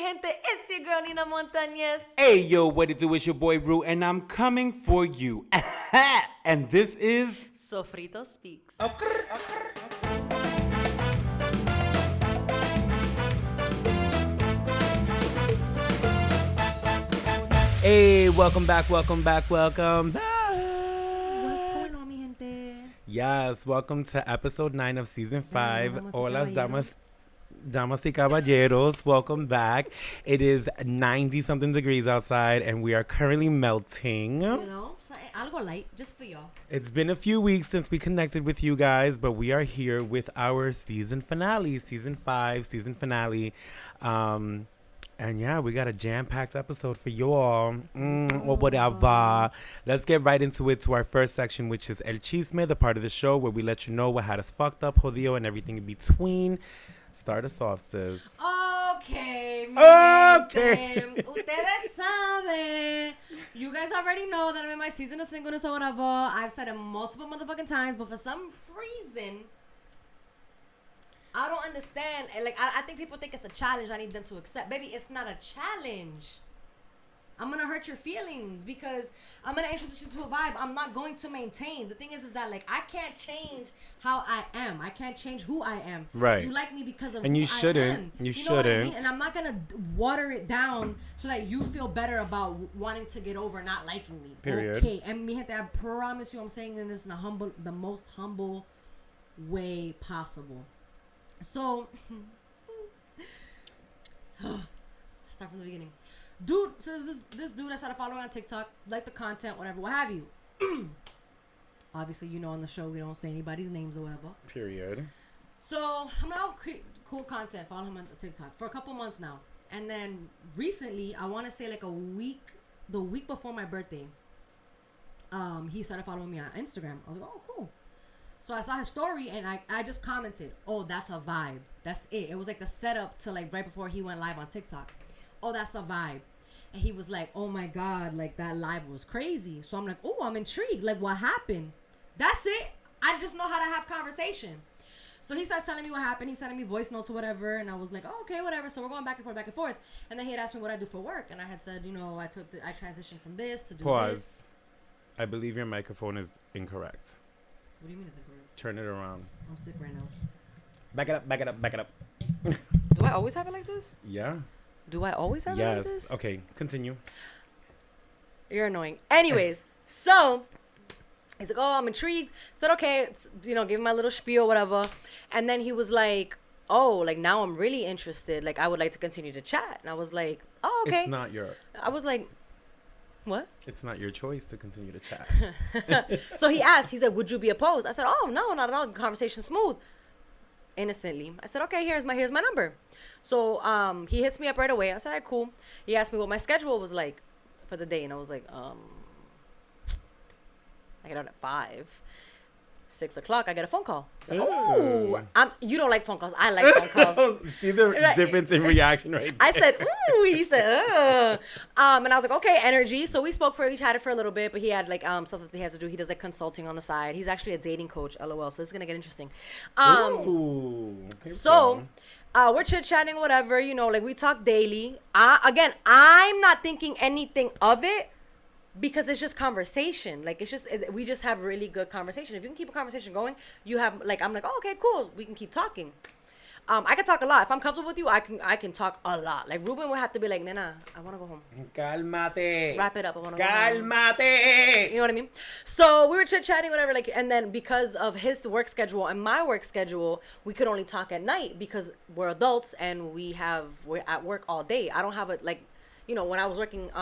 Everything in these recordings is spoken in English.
gente? It's your girl, Nina Montañez. Hey, yo, what it do? It's your boy, Rue, and I'm coming for you. And this is... Sofrito Speaks. Hey, welcome back. What's going on, mi gente? Yes, welcome to episode 9 of season 5. damas y Hola, caballeros. damas y caballeros. Welcome back. It is 90-something degrees outside, and we are currently melting. You know, algo light, just for y'all. It's been a few weeks since we connected with you guys, but we are here with our season finale, season 5, season finale. And yeah, we got a jam-packed episode for you all. Or whatever. Let's get right into it, to our first section, which is El Chisme, the part of the show where we let you know what had us fucked up, jodido, and everything in between. Start us off, sis. Okay. Okay. Ustedes saben. You guys already know that I'm in my season of singleness or whatever. I've said it multiple motherfucking times, but for some reason, I don't understand. And like, I think people think it's a challenge I need them to accept. Baby, it's not a challenge. I'm going to hurt your feelings because I'm going to introduce you to a vibe I'm not going to maintain. The thing is that, like, I can't change how I am. I can't change who I am. Right. You like me because of and who you shouldn't. I am. You know what I shouldn't. mean? And I'm not going to water it down so that you feel better about wanting to get over not liking me. Period. Okay. And mi gente, I promise you I'm saying this in the most humble way possible. So, start from the beginning. Dude, so there was this dude I started following on TikTok, like the content, whatever, what have you. Obviously, you know, on the show, we don't say anybody's names or whatever. Period. So, I'm like, oh, cool content, follow him on TikTok for a couple months now. And then recently, I want to say like the week before my birthday, he started following me on Instagram. I was like, oh, cool. So I saw his story and I just commented, oh, that's a vibe. That's it. It was like the setup to like right before he went live on TikTok. Oh, that's a vibe. And he was like, oh my God, like that live was crazy. So I'm like, oh, I'm intrigued. Like, what happened? That's it. I just know how to have conversation. So he starts telling me what happened. He's sending me voice notes or whatever. And I was like, oh, okay, whatever. So we're going back and forth. And then he had asked me what I do for work. And I had said, you know, I transitioned from this to do this. I believe your microphone is incorrect. What do you mean it's incorrect? Turn it around. I'm sick right now. Back it up. Do I always have it like this? Yeah. Do I always have it like this? Yes. Okay, continue. You're annoying. Anyways, so he's like, oh, I'm intrigued. Said, okay, give him my little spiel, whatever. And then he was like, oh, like now I'm really interested. Like I would like to continue to chat. And I was like, oh, okay. It's not your... I was like, what? It's not your choice to continue to chat. So he asked, he said, would you be opposed? I said, oh, no, not at all. The conversation's smooth. Innocently. I said, okay, here's my number. So he hits me up right away. I said, all right, cool. He asked me what my schedule was like for the day. And I was like, I get out at 5. 6 o'clock, I get a phone call. So, ooh, you don't like phone calls. I like phone calls. See the difference in reaction right there. I said, ooh. He said, and I was like, okay, energy. So we chatted for a little bit, but he had like stuff that he has to do. He does like consulting on the side. He's actually a dating coach, LOL. So this is gonna get interesting. So we're chit chatting, whatever. You know, like we talk daily. Again, I'm not thinking anything of it. Because it's just conversation. Like, we just have really good conversation. If you can keep a conversation going, you have, like, I'm like, oh, okay, cool. We can keep talking. I can talk a lot. If I'm comfortable with you, I can talk a lot. Like, Ruben would have to be like, Nena, I want to go home. Cálmate. Wrap it up. I want to go home. Cálmate. You know what I mean? So we were chit-chatting, whatever. Like, and then because of his work schedule and my work schedule, we could only talk at night because we're adults and we're at work all day. I don't have when I was working,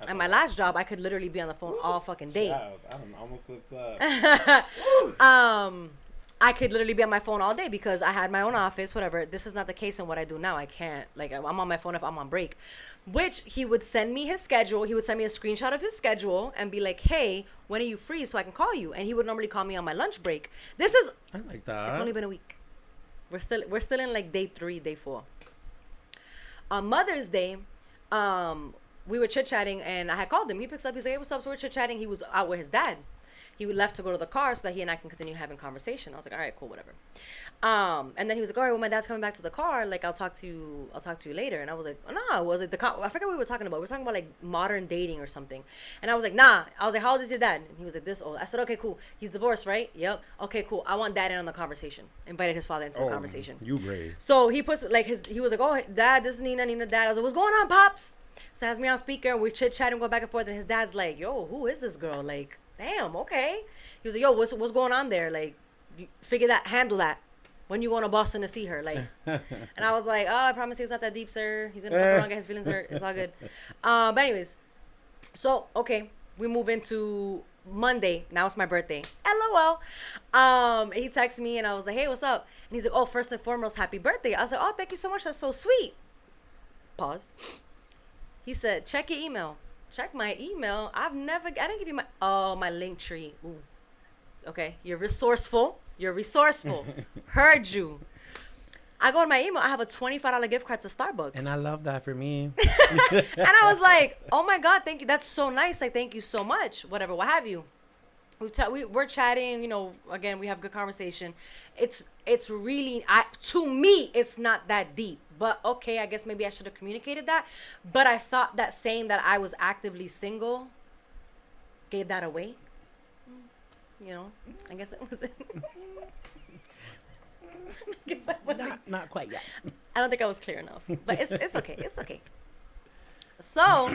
at my last job, I could literally be on the phone all fucking day. I almost looked up. I could literally be on my phone all day because I had my own office, whatever. This is not the case in what I do now. I can't. Like, I'm on my phone if I'm on break. Which he would send me his schedule. He would send me a screenshot of his schedule and be like, hey, when are you free so I can call you? And he would normally call me on my lunch break. I like that. It's only been a week. We're still in like day 3, day 4. On Mother's Day, we were chit-chatting and I had called him. He picks up. He's like, hey, what's up? So we're chit-chatting. He was out with his dad. he left to go to the car so that he and I can continue having conversation. I was like, all right, cool, whatever. And then he was like, all right, well, my dad's coming back to the car. Like, I'll talk to you later. And I was like, oh, no, was it I forget what we were talking about. We were talking about like modern dating or something. And I was like, nah. I was like, how old is your dad? And he was like, this old. I said, okay, cool. He's divorced, right? Yep. Okay, cool. I want dad in on the conversation. Invited his father into the conversation. You brave. So he puts like he was like, oh, dad, this is Nina, dad. I was like, what's going on, pops? So he has me on speaker. We chit chat and go back and forth. And his dad's like, yo, who is this girl? Like, damn, okay. He was like, yo, what's going on there? Like, handle that. When you going to Boston to see her? Like, and I was like, oh, I promise you it's not that deep, sir. He's going to fuck around, get his feelings hurt. It's all good. But anyways, so, okay, we move into Monday. Now it's my birthday. LOL. He texted me and I was like, hey, what's up? And he's like, oh, first and foremost, happy birthday. I was like, oh, thank you so much. That's so sweet. Pause. He said, check your email. Check my email. I didn't give you my link tree. Ooh. Okay, you're resourceful. Heard you. I go to my email. I have a $25 gift card to Starbucks. And I love that for me. And I was like, oh my God, thank you. That's so nice. Like, thank you so much. Whatever, what have you. We're chatting, you know, again, we have good conversation. It's really, to me, it's not that deep. But okay, I guess maybe I should have communicated that. But I thought that saying that I was actively single gave that away. You know, I guess it wasn't. Not quite yet. I don't think I was clear enough. But it's okay. It's okay. So,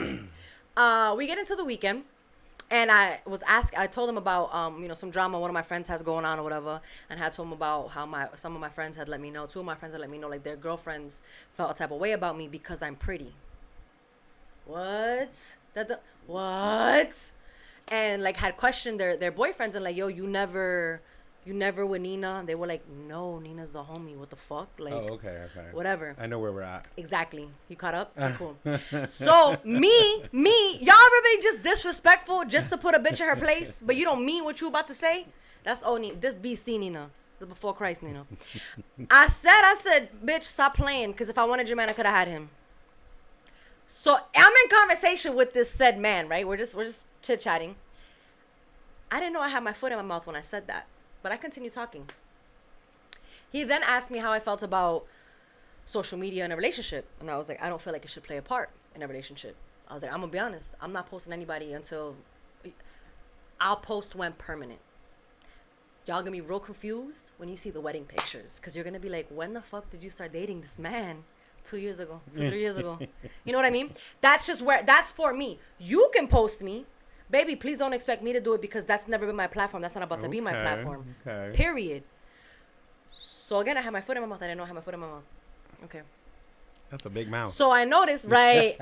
we get into the weekend. And I told him about, some drama one of my friends has going on or whatever. And I told him about how some of my friends had let me know. Two of my friends had let me know, like, their girlfriends felt a type of way about me because I'm pretty. What? What? And, like, had questioned their boyfriends and, like, yo, you never with Nina? And they were like, no, Nina's the homie. What the fuck? Like, oh, okay. Whatever. I know where we're at. Exactly. You caught up? Okay, cool. So, me, y'all ever been just disrespectful just to put a bitch in her place, but you don't mean what you about to say? That's only, this BC Nina. The before Christ Nina. I said, bitch, stop playing, because if I wanted your man, I could have had him. So, I'm in conversation with this said man, right? We're just chit-chatting. I didn't know I had my foot in my mouth when I said that. But I continued talking. He then asked me how I felt about social media in a relationship. And I was like, I don't feel like it should play a part in a relationship. I was like, I'm going to be honest. I'm not posting anybody until I'll post when permanent. Y'all going to be real confused when you see the wedding pictures. Because you're going to be like, when the fuck did you start dating this man? 3 years ago. You know what I mean? That's for me. You can post me. Baby, please don't expect me to do it because that's never been my platform. That's not about to be my platform. Okay. Period. So again, I had my foot in my mouth. I didn't know I had my foot in my mouth. Okay. That's a big mouth. So I noticed, right?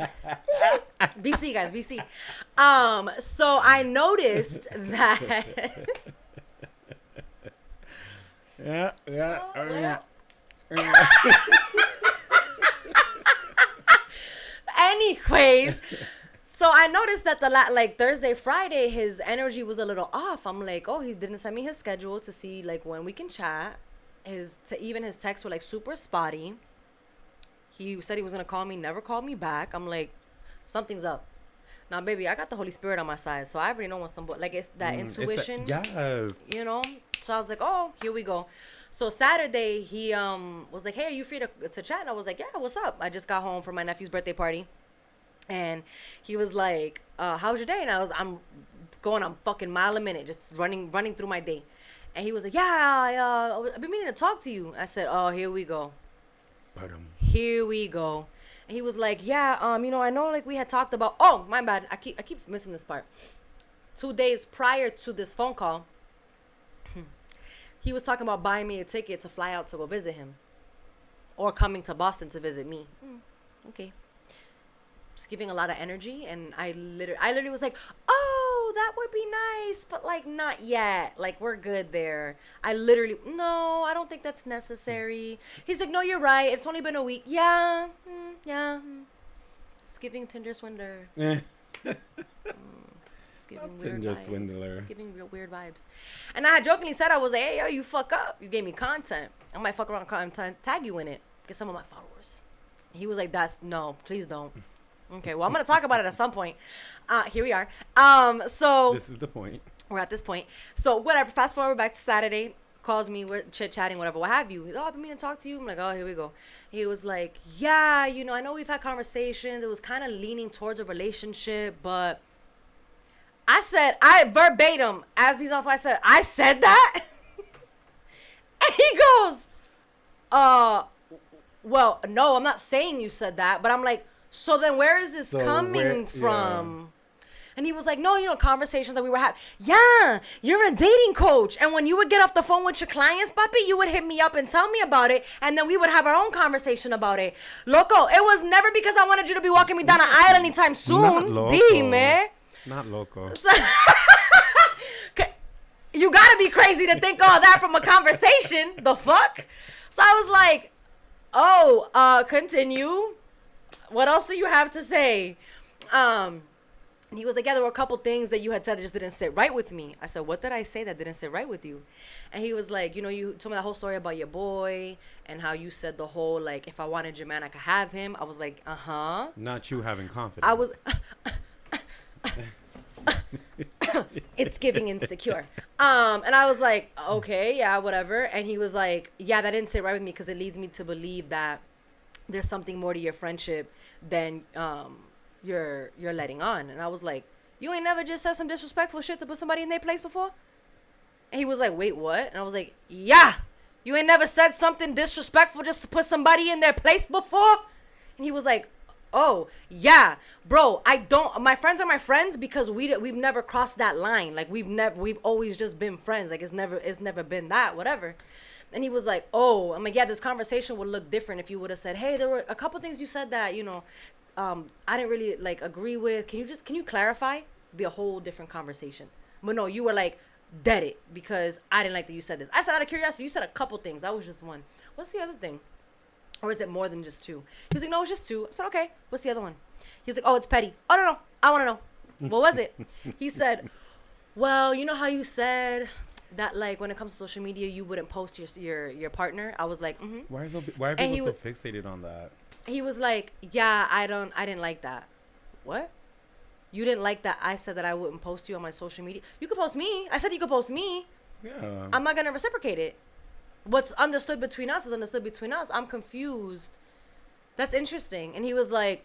BC, guys, BC. So I noticed that. Yeah. Anyways. So I noticed that Thursday, Friday, his energy was a little off. I'm like, oh, he didn't send me his schedule to see like when we can chat. Even his texts were like super spotty. He said he was gonna call me, never called me back. I'm like, something's up. Now, baby, I got the Holy Spirit on my side, so I already know when somebody like it's that intuition. Yes. You know. So I was like, oh, here we go. So Saturday, he was like, hey, are you free to chat? And I was like, yeah, what's up? I just got home from my nephew's birthday party. And he was like, how was your day? And I'm going a fucking mile a minute, just running through my day. And he was like, yeah, I've been meaning to talk to you. I said, oh, here we go. Here we go. And he was like, yeah, I know like we had talked about, oh, my bad. I keep missing this part. 2 days prior to this phone call, he was talking about buying me a ticket to fly out to go visit him. Or coming to Boston to visit me. Okay. Just giving a lot of energy, and I literally was like, oh, that would be nice, but like not yet, like we're good there. No, I don't think that's necessary. He's like, no, you're right, it's only been a week. Yeah. It's giving Tinder swindler. It's giving weird Tinder vibes. swindler. It's giving real weird vibes. And I had jokingly said, I was like, hey, yo, you fuck up, you gave me content, I might fuck around and tag you in it, get some of my followers. And he was like, no, please don't. Okay, well, I'm going to talk about it at some point. Here we are. So this is the point. we're at this point. So whatever. Fast forward back to Saturday. Calls me. We're chit chatting, whatever, what have you. He's, oh, I've been meaning to talk to you. I'm like, oh, here we go. He was like, yeah, you know, I know we've had conversations. It was kind of leaning towards a relationship, but I said, I verbatim, as these off, I said that. And he goes, well, no, I'm not saying you said that, but I'm like, so then where is this coming from? Yeah. And he was like, no, you know, conversations that we were having. Yeah, you're a dating coach. And when you would get off the phone with your clients, papi, you would hit me up and tell me about it. And then we would have our own conversation about it. Loco, it was never because I wanted you to be walking me down an aisle anytime soon. Not loco. Dime. Not loco. So, you gotta be crazy to think all that from a conversation. The fuck? So I was like, oh, continue. What else do you have to say? And he was like, yeah, there were a couple things that you had said that just didn't sit right with me. I said, what did I say that didn't sit right with you? And he was like, you know, you told me the whole story about your boy and how you said the whole, like, if I wanted your man, I could have him. I was like, uh-huh. Not you having confidence. I was... It's giving insecure. And I was like, okay, yeah, whatever. And he was like, yeah, that didn't sit right with me because it leads me to believe that there's something more to your friendship than... you're letting on. And I was like, you ain't never just said some disrespectful shit to put somebody in their place before? And he was like, wait, what? And I was like, yeah, you ain't never said something disrespectful just to put somebody in their place before? And he was like, oh, yeah, bro, my friends are my friends because we've never crossed that line. Like we've always just been friends. Like it's never been that, whatever. And he was like, oh, I'm like, yeah, this conversation would look different if you would have said, hey, there were a couple things you said that, you know, I didn't really like agree with. Can you clarify? Be a whole different conversation. But no, you were like dead it because I didn't like that you said this. I said out of curiosity, you said a couple things. That was just one. What's the other thing? Or is it more than just two? He was like, no, it's just two. I said, okay. What's the other one? He was like, oh, it's petty. Oh, no. I want to know. What was it? He said, well, you know how you said that like when it comes to social media, you wouldn't post your partner. I was like, mm-hmm. Why are people so fixated on that? He was like, yeah, I didn't like that. What? You didn't like that I said that I wouldn't post you on my social media? You could post me. I said you could post me. Yeah. I'm not going to reciprocate it. What's understood between us is understood between us. I'm confused. That's interesting. And he was like,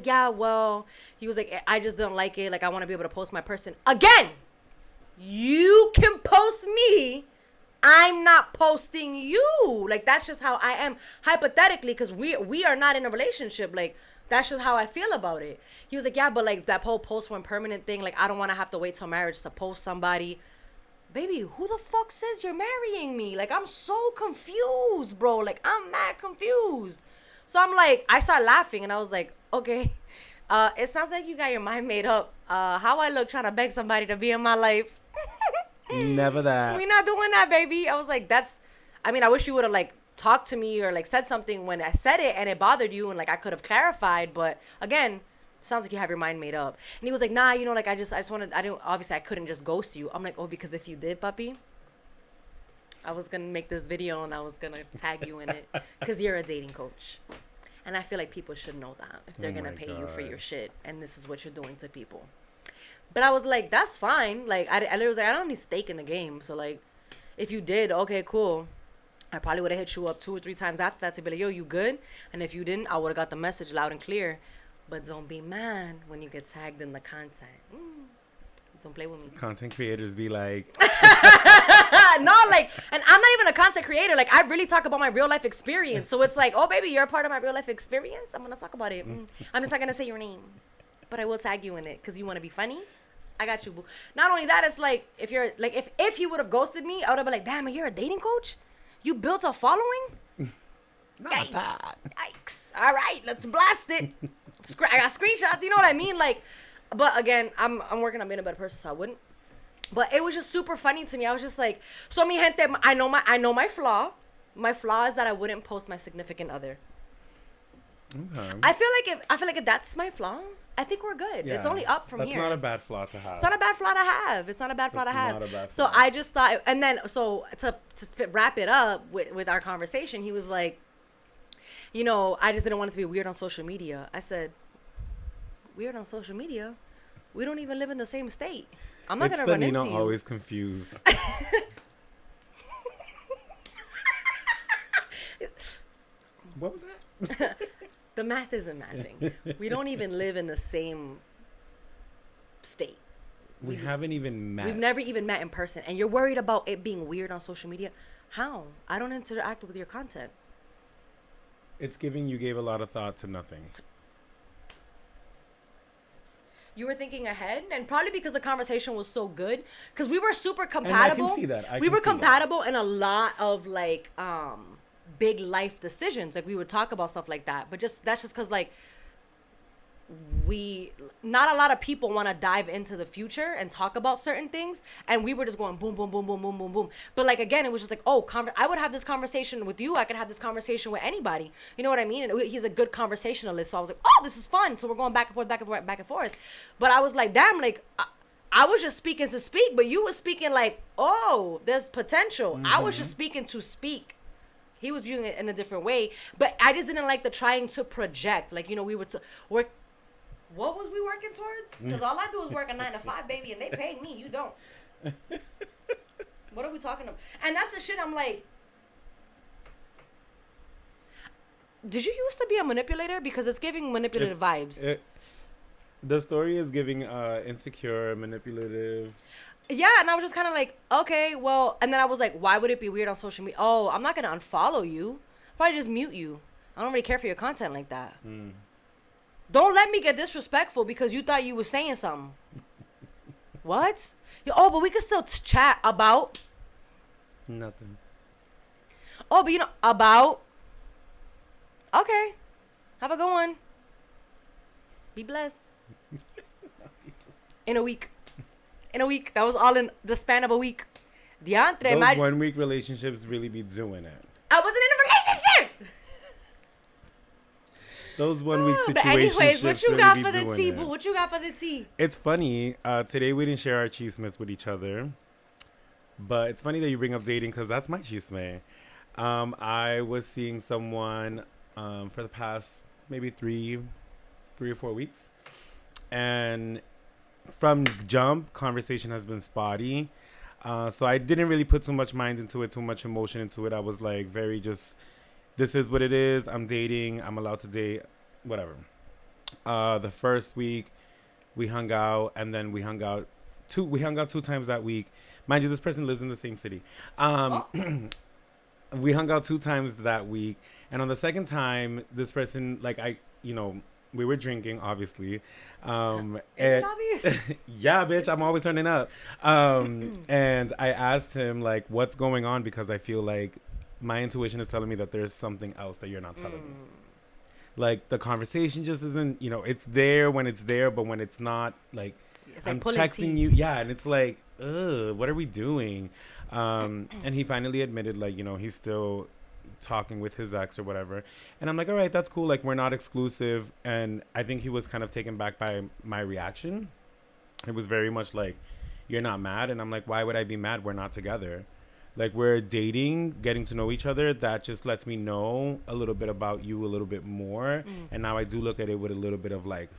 yeah, well, he was like, I just don't like it. Like, I want to be able to post my person. Again, you can post me. I'm not posting you. Like, that's just how I am. Hypothetically, because we are not in a relationship. Like, that's just how I feel about it. He was like, yeah, but like that whole post one permanent thing, like I don't want to have to wait till marriage to post somebody. Baby, who the fuck says you're marrying me? Like, I'm so confused, bro. Like, I'm mad confused. So I'm like, I started laughing and I was like, okay. It sounds like you got your mind made up. How I look trying to beg somebody to be in my life. Never that. We not doing that, baby. I was like, I wish you would have like talked to me or like said something when I said it and it bothered you and like I could have clarified. But again, sounds like you have your mind made up. And he was like, nah, you know, like I just wanted, obviously I couldn't just ghost you. I'm like, oh, because if you did, puppy, I was going to make this video and I was going to tag you in it because you're a dating coach. And I feel like people should know that if they're going to pay you for your shit and this is what you're doing to people. But I was like, that's fine. Like, I was like, I don't need stake in the game. So, like, if you did, okay, cool. I probably would have hit you up 2 or 3 times after that to be like, yo, you good? And if you didn't, I would have got the message loud and clear. But don't be mad when you get tagged in the content. Don't play with me. Content creators be like... No, like, and I'm not even a content creator. Like, I really talk about my real life experience. So it's like, oh, baby, you're a part of my real life experience. I'm going to talk about it. I'm just not going to say your name. But I will tag you in it because you want to be funny. I got you, boo. Not only that, it's like, if you're, like, if he would have ghosted me, I would have been like, damn, you're a dating coach? You built a following? Not that. Yikes. All right, let's blast it. I got screenshots, you know what I mean? Like, but again, I'm working on being a better person, so I wouldn't. But it was just super funny to me. I was just like, so mi gente, I know my flaw. My flaw is that I wouldn't post my significant other. Okay. I feel like if that's my flaw, I think we're good. Yeah, it's only up from here. That's not a bad flaw to have. It's not a bad flaw to have. It's not a bad flaw to have. Not a bad so flaw. I just thought, and then so to wrap it up with our conversation, he was like, you know, I just didn't want it to be weird on social media. I said, weird on social media? We don't even live in the same state. I'm not It's gonna the run into Nina you. always confused. What was that? The math isn't mathing. We don't even live in the same state. We haven't even met. We've never even met in person. And you're worried about it being weird on social media? How? I don't interact with your content. It's giving you gave a lot of thought to nothing. You were thinking ahead, and probably because the conversation was so good, because we were super compatible. And I can see that. We were compatible in a lot of like big life decisions. Like we would talk about stuff like that, but that's just because like not a lot of people want to dive into the future and talk about certain things, and we were just going boom, boom, boom, boom, boom, boom, boom. But like again, it was just like, oh, I would have this conversation with you. I could have this conversation with anybody. You know what I mean? And he's a good conversationalist, so I was like, oh, this is fun. So we're going back and forth, back and forth, back and forth. But I was like, damn, like I was just speaking to speak, but you were speaking like, oh, there's potential. Mm-hmm. I was just speaking to speak. He was viewing it in a different way, but I just didn't like the trying to project. Like, you know, we were work. What was we working towards? Because all I do is work a 9 to 5, baby, and they pay me. You don't. What are we talking about? And that's the shit I'm like, did you used to be a manipulator? Because it's giving manipulative vibes. The story is giving insecure, manipulative. Yeah, and I was just kind of like, okay, well, and then I was like, why would it be weird on social media? Oh, I'm not going to unfollow you. Probably just mute you. I don't really care for your content like that. Don't let me get disrespectful because you thought you were saying something. What? Oh, but we could still chat about. Nothing. Oh, but you know, about. Okay. Have a good one. Be blessed. In a week. That was all in the span of a week. Diantre, those 1 week relationships really be doing it. I wasn't in a relationship. Those 1 week situations. But anyways, what you really got be for the doing tea, it. boo? What you got for the tea? It's funny. Today we didn't share our chismes with each other. But it's funny that you bring up dating because that's my chisme. I was seeing someone for the past maybe three or 4 weeks. And from jump, conversation has been spotty. So I didn't really put too much mind into it, too much emotion into it. I was like very just, this is what it is. I'm dating. I'm allowed to date. Whatever. The first week we hung out, and then we hung out 2 times that week. Mind you, this person lives in the same city. We hung out 2 times that week. And on the second time, this person, like we were drinking, obviously. Is it obvious? Yeah, bitch, I'm always turning up. And I asked him, like, what's going on? Because I feel like my intuition is telling me that there's something else that you're not telling me. Like, the conversation just isn't, it's there when it's there, but when it's not, like, it's I'm like texting you. Yeah, and it's like, ugh, what are we doing? And he finally admitted, like, he's still talking with his ex or whatever. And I'm like, all right, that's cool. Like, we're not exclusive. And I think he was kind of taken back by my reaction. It was very much like, you're not mad. And I'm like, why would I be mad? We're not together. Like, we're dating, getting to know each other. That just lets me know a little bit about you a little bit more. And now I do look at it with a little bit of like,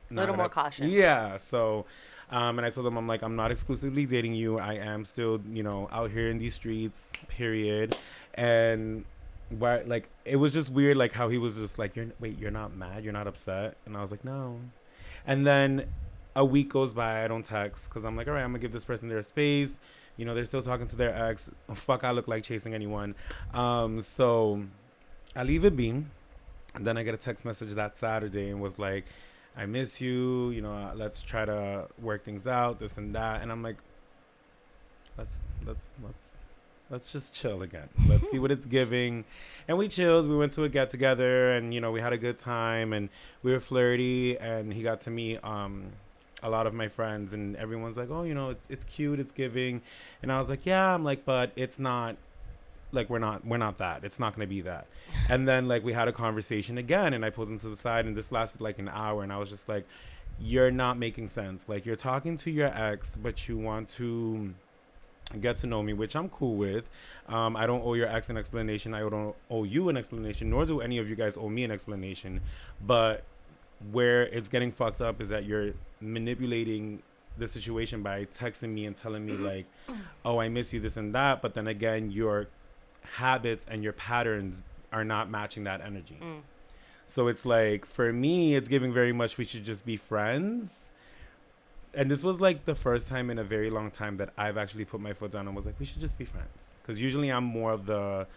a little more caution. Yeah. So, and I told him, I'm like, I'm not exclusively dating you. I am still, out here in these streets, period. And like, it was just weird, like how he was just like, you're not mad? You're not upset? And I was like, no. And then a week goes by. I don't text because I'm like, all right, I'm gonna give this person their space. They're still talking to their ex. Fuck, I look like chasing anyone. So I leave it be. And then I get a text message that Saturday and was like, I miss you, let's try to work things out, this and that. And I'm like, let's just chill again. Let's see what it's giving. And we chilled. We went to a get together and, we had a good time and we were flirty, and he got to meet a lot of my friends, and everyone's like, oh, it's cute, it's giving. And I was like, yeah, I'm like, but it's not, like, we're not that. It's not going to be that. And then, like, we had a conversation again, and I pulled him to the side, and this lasted like an hour, and I was just like, you're not making sense. Like, you're talking to your ex, but you want to get to know me, which I'm cool with. I don't owe your ex an explanation. I don't owe you an explanation, nor do any of you guys owe me an explanation. But where it's getting fucked up is that you're manipulating the situation by texting me and telling me like, oh, I miss you, this and that. But then again, your habits and your patterns are not matching that energy. So it's like, for me, it's giving very much we should just be friends. And this was like the first time in a very long time that I've actually put my foot down and was like, we should just be friends. Because usually I'm more of the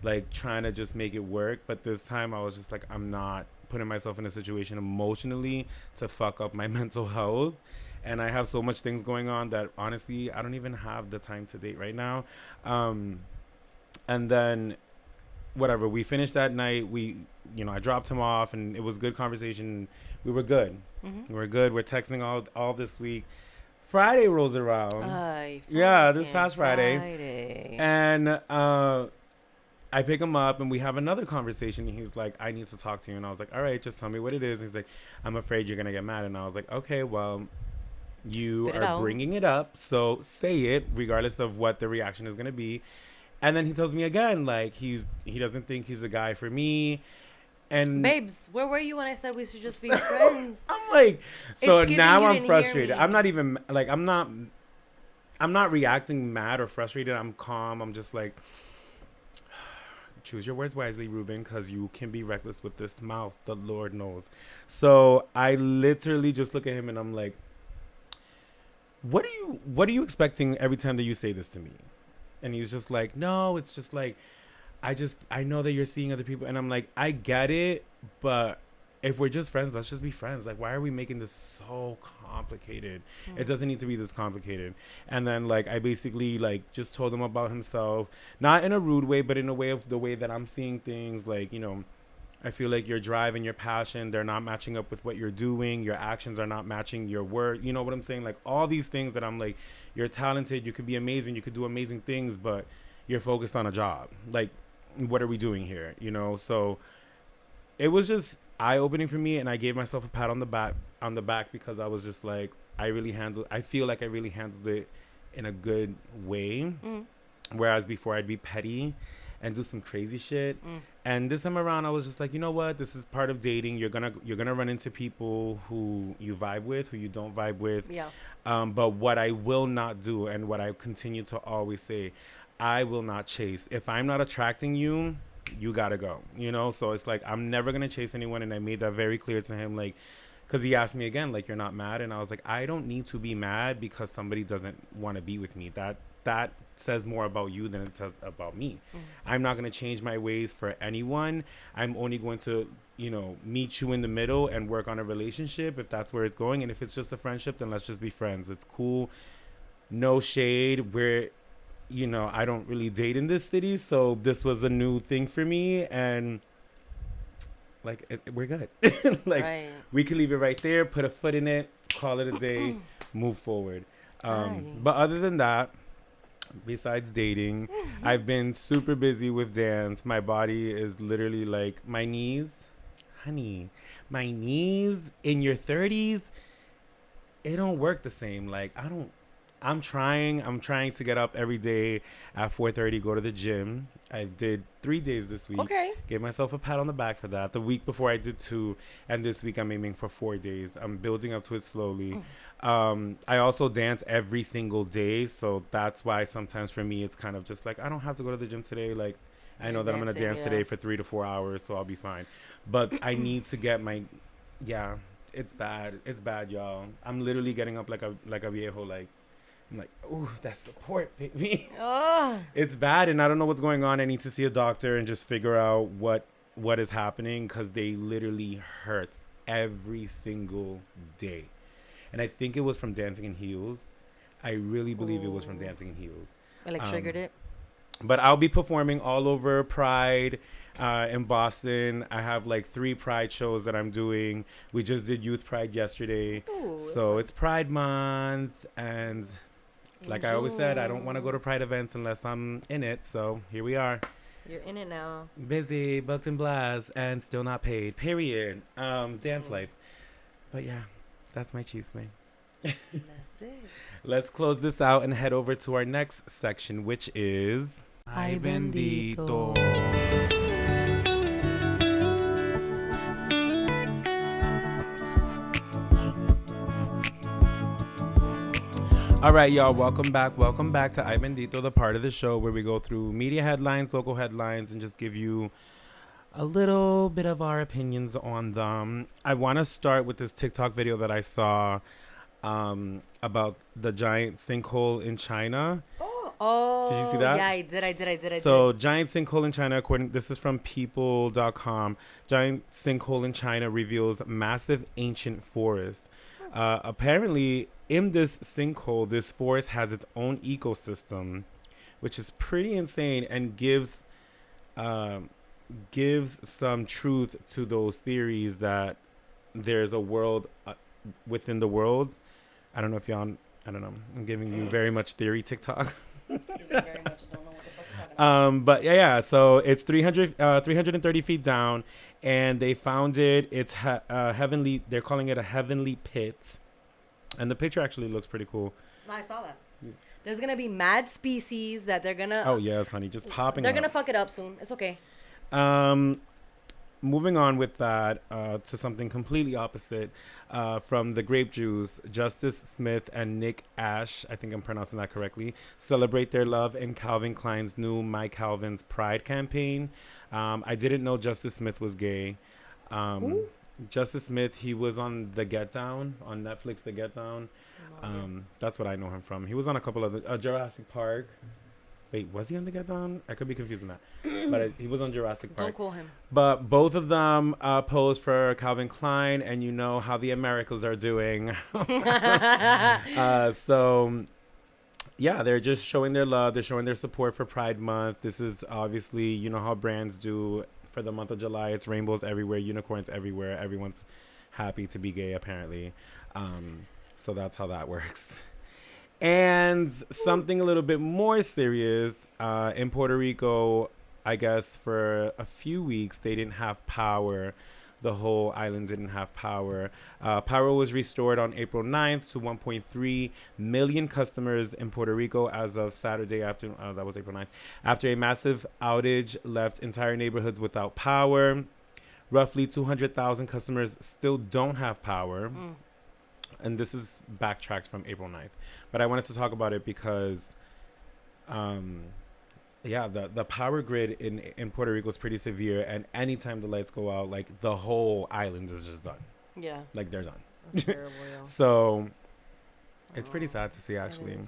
like trying to just make it work. But this time I was just like, I'm not putting myself in a situation emotionally to fuck up my mental health. And I have so much things going on that honestly, I don't even have the time to date right now. And then whatever, we finished that night. I dropped him off and it was good conversation. We were good. We were good. We're texting all this week. Friday rolls around. This past Friday. And I pick him up and we have another conversation. And he's like, I need to talk to you. And I was like, all right, just tell me what it is. And he's like, I'm afraid you're going to get mad. And I was like, okay, well, you are bringing it up. So say it regardless of what the reaction is going to be. And then he tells me again, like, he doesn't think he's a guy for me. And babes, where were you when I said we should just be friends? I'm like, so now I'm frustrated. I'm not even like, I'm not reacting mad or frustrated. I'm calm. I'm just like, choose your words wisely, Ruben, because you can be reckless with this mouth. The Lord knows. So I literally just look at him and I'm like, what are you expecting every time that you say this to me? And he's just like, no, it's just like, I know that you're seeing other people. And I'm like, I get it, but if we're just friends, let's just be friends. Like, why are we making this so complicated? It doesn't need to be this complicated. And then, like, I basically, like, just told him about himself. Not in a rude way, but in a way of the way that I'm seeing things. Like, I feel like your drive and your passion, they're not matching up with what you're doing. Your actions are not matching your word. You know what I'm saying? Like, all these things that I'm like, you're talented, you could be amazing, you could do amazing things, but you're focused on a job. Like, what are we doing here? So it was just eye-opening for me, and I gave myself a pat on the back because I was just like, I feel like I really handled it in a good way. Whereas before I'd be petty and do some crazy shit. And this time around I was just like, you know what, this is part of dating. You're gonna run into people who you vibe with, who you don't vibe with. But what I will not do, and what I continue to always say, I will not chase. If I'm not attracting you, you gotta go, so it's like, I'm never gonna chase anyone. And I made that very clear to him, like, because he asked me again, like, you're not mad? And I was like, I don't need to be mad because somebody doesn't want to be with me. That says more about you than it says about me. I'm not going to change my ways for anyone. I'm only going to, meet you in the middle and work on a relationship if that's where it's going. And if it's just a friendship, then let's just be friends. It's cool. No shade. I don't really date in this city. So this was a new thing for me. And like, we're good. Like, right. We can leave it right there, put a foot in it, call it a day, move forward. But other than that, besides dating, I've been super busy with dance. My body is literally like, my knees, honey, my knees in your 30s, it don't work the same. Like, I'm trying to get up every day at 4:30, go to the gym. I did 3 days this week. Okay. Gave myself a pat on the back for that. The week before I did 2, and this week I'm aiming for 4 days. I'm building up to it slowly. I also dance every single day, so that's why sometimes for me it's kind of just like, I don't have to go to the gym today. Like, I know that I'm going to dance today for 3 to 4 hours, so I'll be fine. But I need to get it's bad. It's bad, y'all. I'm literally getting up like a viejo, like, I'm like, ooh, that's support, baby. Oh. It's bad, and I don't know what's going on. I need to see a doctor and just figure out what is happening, because they literally hurt every single day. And I think it was from dancing in heels. I really believe it was from dancing in heels. I triggered it. But I'll be performing all over Pride in Boston. I have 3 Pride shows that I'm doing. We just did Youth Pride yesterday. Ooh, so it's Pride Month, and like I always said, I don't want to go to Pride events unless I'm in it. So here we are. You're in it now. Busy, booked and blast, and still not paid. Period. Dance life. But yeah, that's my chisme. That's it. Let's close this out and head over to our next section, which is Aye Bendito. All right, y'all. Welcome back. Welcome back to Aye Bendito, the part of the show where we go through media headlines, local headlines, and just give you a little bit of our opinions on them. I want to start with this TikTok video that I saw about the giant sinkhole in China. Oh, Did you see that? Yeah, I did. So, giant sinkhole in China, this is from people.com. Giant sinkhole in China reveals massive ancient forest. Apparently, in this sinkhole, this forest has its own ecosystem, which is pretty insane and gives some truth to those theories that there's a world within the world. I don't know if y'all, I don't know. I'm giving you very much theory TikTok. But yeah. So it's 330 feet down, and they found it. It's heavenly. They're calling it a heavenly pit, and the picture actually looks pretty cool. I saw that. There's gonna be mad species that they're gonna. Oh yes, honey, just popping. They're gonna fuck it up soon. It's okay. Moving on with that to something completely opposite, from the grape juice, Justice Smith and Nick Ash, I think I'm pronouncing that correctly, celebrate their love in Calvin Klein's new My Calvin's Pride campaign. I didn't know Justice Smith was gay. Justice Smith, he was on The Get Down, on Netflix, The Get Down. That's what I know him from. He was on a couple of Jurassic Park. Wait, was he on The Get Down? I could be confusing that. But he was on Jurassic Park. Don't call him. But both of them posed for Calvin Klein, and you know how the Americans are doing. So, yeah, they're just showing their love. They're showing their support for Pride Month. This is obviously, you know how brands do for the month of July. It's rainbows everywhere, unicorns everywhere. Everyone's happy to be gay, apparently. So that's how that works. And something a little bit more serious, in Puerto Rico, I guess for a few weeks, they didn't have power. The whole island didn't have power. Power was restored on April 9th to 1.3 million customers in Puerto Rico as of Saturday afternoon. That was April 9th. After a massive outage left entire neighborhoods without power. Roughly 200,000 customers still don't have power. And this is backtracked from April 9th. But I wanted to talk about it because, the power grid in Puerto Rico is pretty severe. And anytime the lights go out, like, the whole island is just done. Yeah. Like, they're done. That's terrible, yo. So, it's pretty sad to see, actually.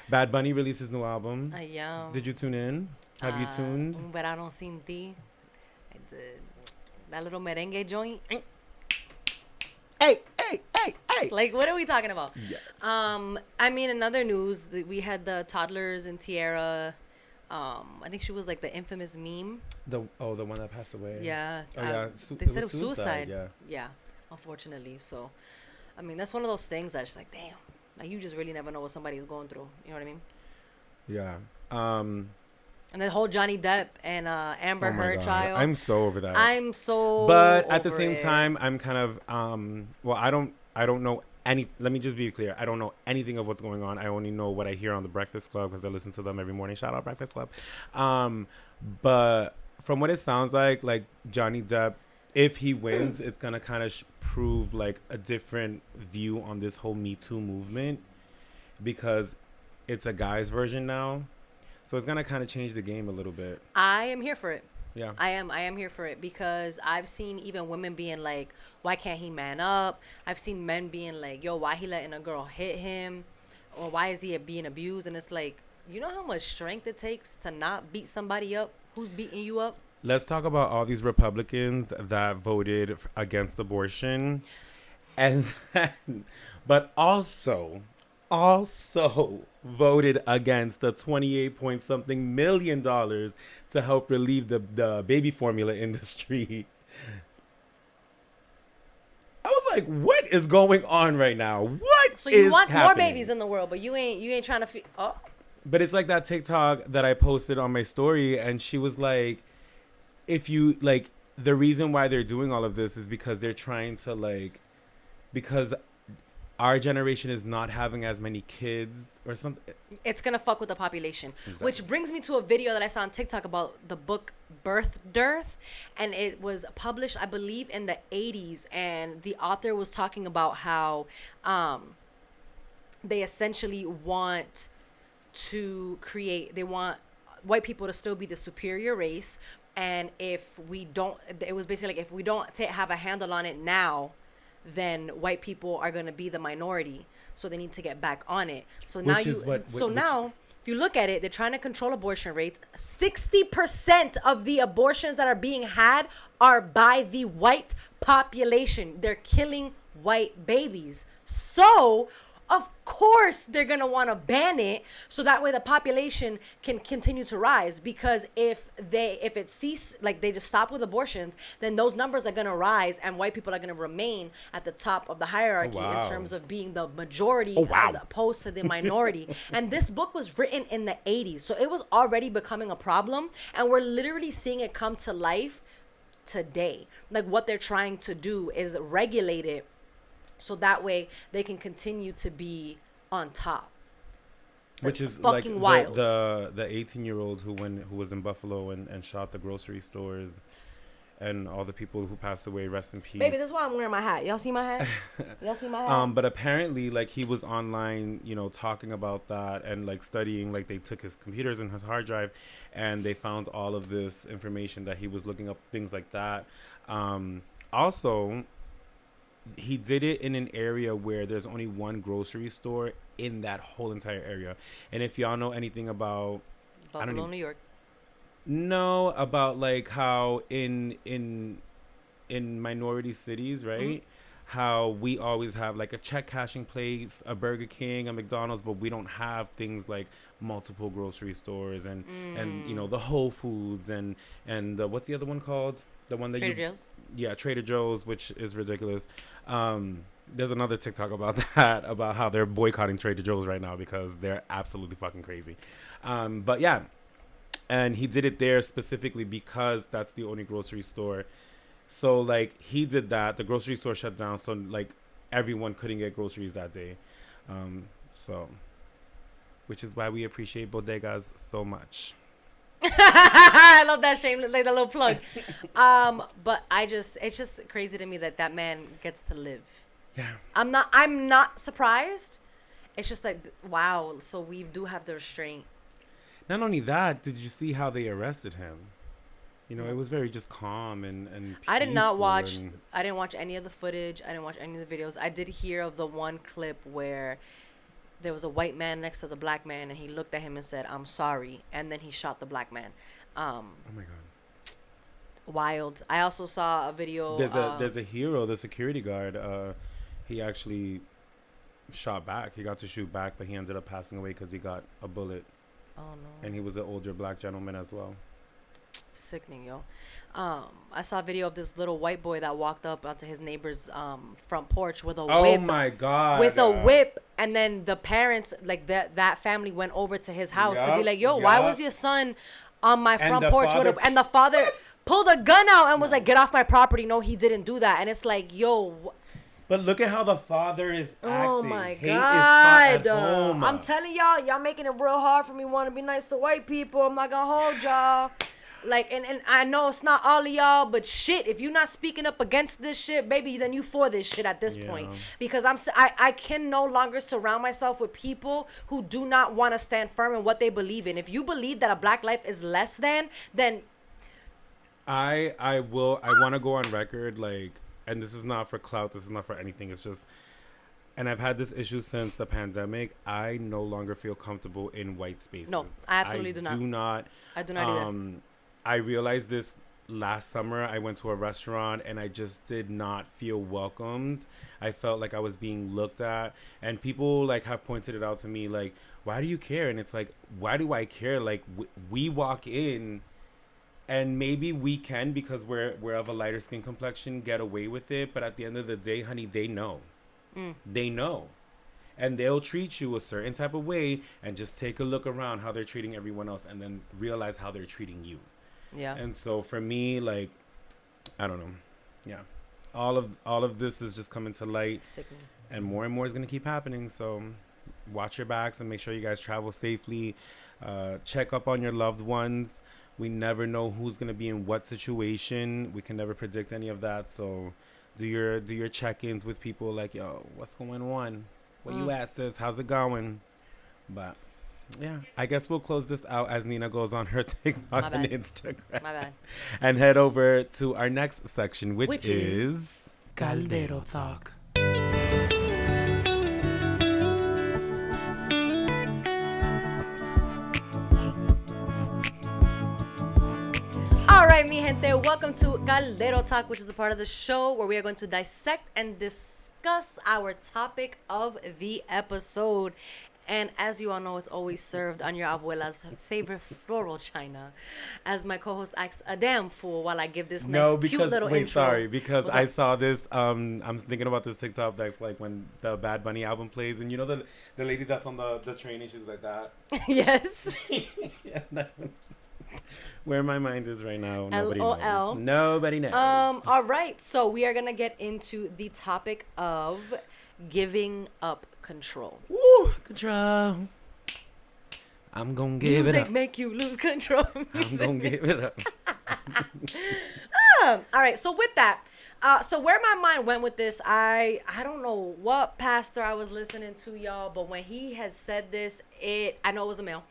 Bad Bunny released his new album. Yeah. Did you tune in? Have you tuned? Un verano sin ti. I did. That little merengue joint. Hey. Like, what are we talking about? Yes. I mean, in other news, we had the toddlers in Tierra. I think she was like the infamous meme. The one that passed away. Yeah. Oh yeah. They said it was suicide. Yeah. Yeah. Unfortunately, so, I mean, that's one of those things that's just like, damn, like you just really never know what somebody's going through. You know what I mean? Yeah. And the whole Johnny Depp and Amber Heard trial. I'm so over that. But at the same time, I'm kind of I don't know any. Let me just be clear. I don't know anything of what's going on. I only know what I hear on the Breakfast Club because I listen to them every morning. Shout out Breakfast Club. But from what it sounds like Johnny Depp, if he wins, it's gonna kind of prove like a different view on this whole Me Too movement because it's a guy's version now. So it's going to kind of change the game a little bit. I am here for it. Yeah. I am here for it because I've seen even women being like, why can't he man up? I've seen men being like, yo, why he letting a girl hit him? Or why is he being abused? And it's like, you know how much strength it takes to not beat somebody up who's beating you up? Let's talk about all these Republicans that voted against abortion. And then, but also voted against the 28-point-something million to help relieve the baby formula industry. I was like, what is going on right now? What so you is want happening? more babies in the world, but you ain't trying to But it's like that TikTok that I posted on my story, and she was like, if you like, the reason why they're doing all of this is because they're trying to because our generation is not having as many kids or something. It's going to fuck with the population. Exactly. Which brings me to a video that I saw on TikTok about the book Birth Dearth. And it was published, I believe, in the 80s. And the author was talking about how they essentially want to create, they want white people to still be the superior race. And if we don't, it was basically like, if we don't have a handle on it now, then white people are going to be the minority. So they need to get back on it. So now now, if you look at it, they're trying to control abortion rates. 60% of the abortions that are being had are by the white population. They're killing white babies. So of course they're going to want to ban it, so that way the population can continue to rise. Because if it cease, like they just stop with abortions, then those numbers are going to rise, and white people are going to remain at the top of the hierarchy in terms of being the majority as opposed to the minority. And this book was written in the 80s, so it was already becoming a problem, and we're literally seeing it come to life today. Like, what they're trying to do is regulate it, so that way they can continue to be on top. Which is fucking like wild. The 18-year-old who was in Buffalo and shot the grocery stores, and all the people who passed away, rest in peace. Baby, this is why I'm wearing my hat. Y'all see my hat? Y'all see my hat? But apparently, like, he was online, talking about that and like studying. Like, they took his computers and his hard drive, and they found all of this information that he was looking up, things like that. Also, he did it in an area where there's only one grocery store in that whole entire area. And if y'all know anything about Buffalo, New York. No, about like how in minority cities, right? How we always have like a check cashing place, a Burger King, a McDonald's, but we don't have things like multiple grocery stores and the Whole Foods and what's the other one called? The one that Trader Joe's. Yeah, Trader Joe's, which is ridiculous. There's another TikTok about that, about how they're boycotting Trader Joe's right now because they're absolutely fucking crazy. But yeah, and he did it there specifically because that's the only grocery store. So like, he did that. The grocery store shut down, so like everyone couldn't get groceries that day. So, which is why we appreciate bodegas so much. I love that shameless, like the little plug. But it's just crazy to me that man gets to live. Yeah. I'm not surprised. It's just like, wow. So we do have the restraint. Not only that, did you see how they arrested him? It was very just calm and I did not watch. I didn't watch any of the footage. I didn't watch any of the videos. I did hear of the one clip where there was a white man next to the black man, and he looked at him and said, "I'm sorry," and then he shot the black man. Oh my god! Wild. I also saw a video. There's a hero, the security guard. He actually shot back. He got to shoot back, but he ended up passing away because he got a bullet. Oh no! And he was an older black gentleman as well. Sickening, yo. I saw a video of this little white boy that walked up onto his neighbor's front porch with a whip. Oh my god! With a whip, and then the parents, like that family, went over to his house to be like, "Yo, why was your son on my front porch?" And the father pulled a gun out and was like, "Get off my property!" No, he didn't do that, and it's like, yo. But look at how the father is acting. Oh my Hate god! is taught at home. I'm telling y'all making it real hard for me. Want to be nice to white people? I'm not gonna hold y'all. Like, and I know it's not all of y'all, but shit, if you're not speaking up against this shit, baby, then you for this shit at this point. Because I can no longer surround myself with people who do not want to stand firm in what they believe in. If you believe that a black life is less than, then I want to go on record, like, and this is not for clout, this is not for anything, it's just, and I've had this issue since the pandemic, I no longer feel comfortable in white spaces. No, I absolutely do not. I do not either. I realized this last summer. I went to a restaurant and I just did not feel welcomed. I felt like I was being looked at, and people like have pointed it out to me, like, why do you care? And it's like, why do I care? Like, we walk in, and maybe we can, because we're of a lighter skin complexion, get away with it, but at the end of the day, honey, they know. They know. And they'll treat you a certain type of way, and just take a look around how they're treating everyone else, and then realize how they're treating you. Yeah. And so for me, like, I don't know. Yeah. All of this is just coming to light. Sickening. And more is going to keep happening. So watch your backs and make sure you guys travel safely. Check up on your loved ones. We never know who's going to be in what situation. We can never predict any of that. So do your check-ins with people, like, yo, what's going on? Where you at, sis? How's it going? But yeah, I guess we'll close this out as Nina goes on her TikTok and Instagram. My bad. And head over to our next section, which is Caldero Talk. All right, mi gente, welcome to Caldero Talk, which is the part of the show where we are going to dissect and discuss our topic of the episode. And as you all know, it's always served on your abuela's favorite floral china. As my co-host acts a damn fool while I give this cute little intro. Because I saw this. I'm thinking about this TikTok that's like when the Bad Bunny album plays, and you know the lady that's on the train, and she's like that. Yes. Where my mind is right now, nobody LOL. knows. Nobody knows. All right, so we are gonna get into the topic of giving up control. Woo, control. I'm gonna give it up. Music make you lose control. I'm gonna give it up. All right, so with that, so where my mind went with this, I don't know what pastor I was listening to, y'all, but when he has said this, I know it was a male.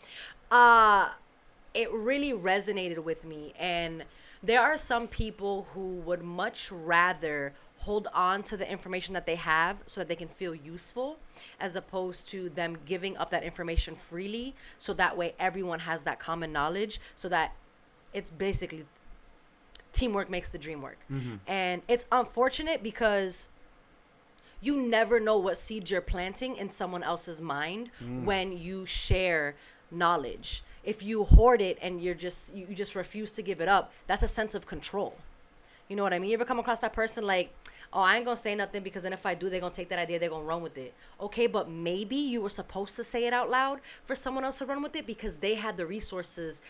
It really resonated with me. And there are some people who would much rather hold on to the information that they have so that they can feel useful, as opposed to them giving up that information freely, so that way everyone has that common knowledge, so that it's basically teamwork makes the dream work. And it's unfortunate because you never know what seeds you're planting in someone else's mind when you share knowledge. If you hoard it and you just refuse to give it up, that's a sense of control. You know what I mean? You ever come across that person like, oh, I ain't gonna say nothing because then if I do, they're gonna take that idea, they're gonna run with it. Okay, but maybe you were supposed to say it out loud for someone else to run with it because they had the resources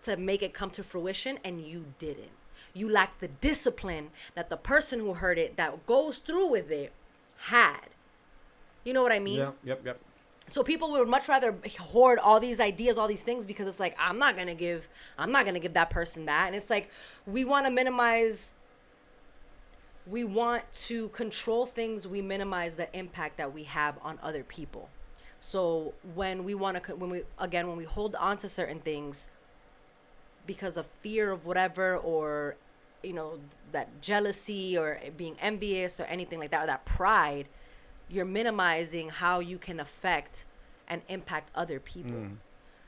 to make it come to fruition and you didn't. You lacked the discipline that the person who heard it, that goes through with it, had. You know what I mean? Yep. So people would much rather hoard all these ideas, all these things, because it's like, I'm not gonna give that person that. And it's like, we want to control things. We minimize the impact that we have on other people. So when we hold on to certain things because of fear of whatever, or, you know, that jealousy or being envious or anything like that, or that pride, you're minimizing how you can affect and impact other people.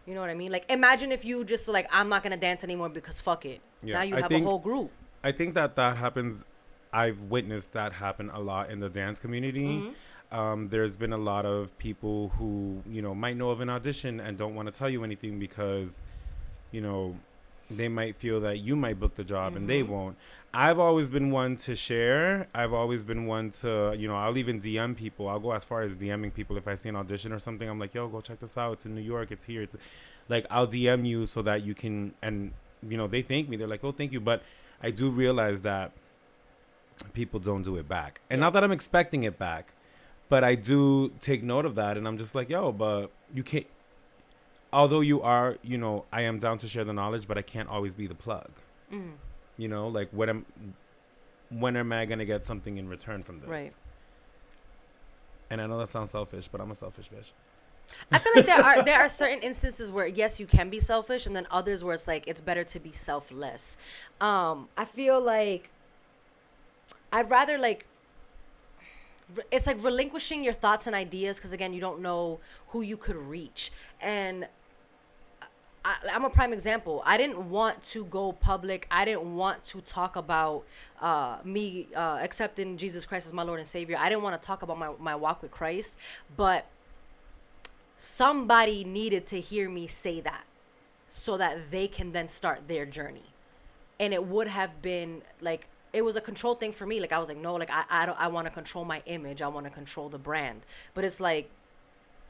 You know what I mean? Like, imagine if you just like, I'm not gonna dance anymore because fuck it. Yeah, now you have a whole group. I think that happens. I've witnessed that happen a lot in the dance community. There's been a lot of people who, you know, might know of an audition and don't want to tell you anything because, you know, they might feel that you might book the job and they won't. I've always been one to share. I've always been one to, you know, I'll even DM people. I'll go as far as DMing people if I see an audition or something. I'm like, yo, go check this out. It's in New York. It's here. It's like, I'll DM you so that you can, and, you know, they thank me. They're like, oh, thank you. But I do realize that people don't do it back. And not that I'm expecting it back, but I do take note of that. And I'm just like, yo, but you can't. Although you are, you know, I am down to share the knowledge, but I can't always be the plug. You know, like when am I going to get something in return from this? Right. And I know that sounds selfish, but I'm a selfish bitch. I feel like there are certain instances where, yes, you can be selfish, and then others where it's like, it's better to be selfless. I feel like I'd rather it's like relinquishing your thoughts and ideas, because again, you don't know who you could reach. And I'm a prime example. I didn't want to go public. I didn't want to talk about me accepting Jesus Christ as my Lord and Savior. I didn't want to talk about my walk with Christ, but somebody needed to hear me say that so that they can then start their journey. And it would have been like, it was a control thing for me. Like, I was like, no, like, I want to control my image. I want to control the brand. But it's like,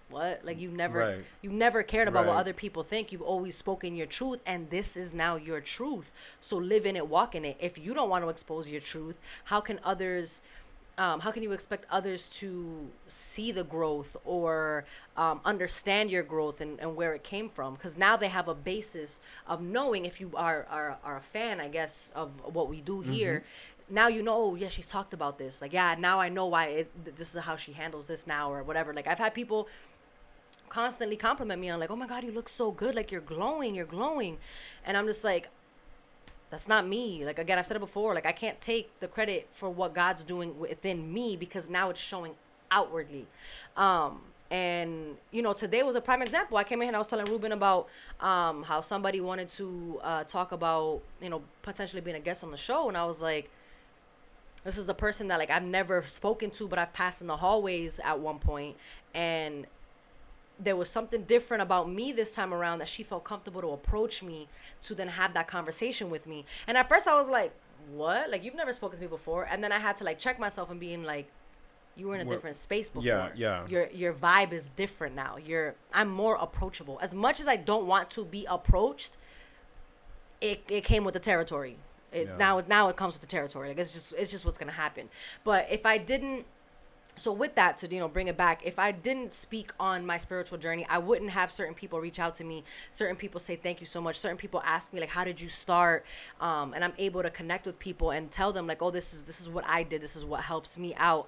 what? Like, you never cared about what other people think. You've always spoken your truth, and this is now your truth. So live in it, walk in it. If you don't want to expose your truth, how can you expect others to see the growth or understand your growth and where it came from? Because now they have a basis of knowing, if you are a fan, I guess, of what we do here, now you know, oh, yeah, she's talked about this. Like, yeah, now I know why this is how she handles this now or whatever. Like, I've had people constantly compliment me on like, oh my God, you look so good. Like, you're glowing. And I'm just like, that's not me. Like, again, I've said it before. Like, I can't take the credit for what God's doing within me because now it's showing outwardly. And, you know, today was a prime example. I came in here and I was telling Ruben about how somebody wanted to talk about, you know, potentially being a guest on the show. And I was like, this is a person that, like, I've never spoken to, but I've passed in the hallways at one point. And there was something different about me this time around that she felt comfortable to approach me to then have that conversation with me. And at first I was like, what? Like, you've never spoken to me before. And then I had to, like, check myself and being like, you were in a different space before. Yeah. Your vibe is different now. I'm more approachable. As much as I don't want to be approached, it came with the territory. Now it comes with the territory. Like, it's just what's gonna happen. But if I didn't, so with that, to, you know, bring it back, if I didn't speak on my spiritual journey, I wouldn't have certain people reach out to me. Certain people say thank you so much. Certain people ask me, like, how did you start? And I'm able to connect with people and tell them, like, oh, this is what I did. This is what helps me out.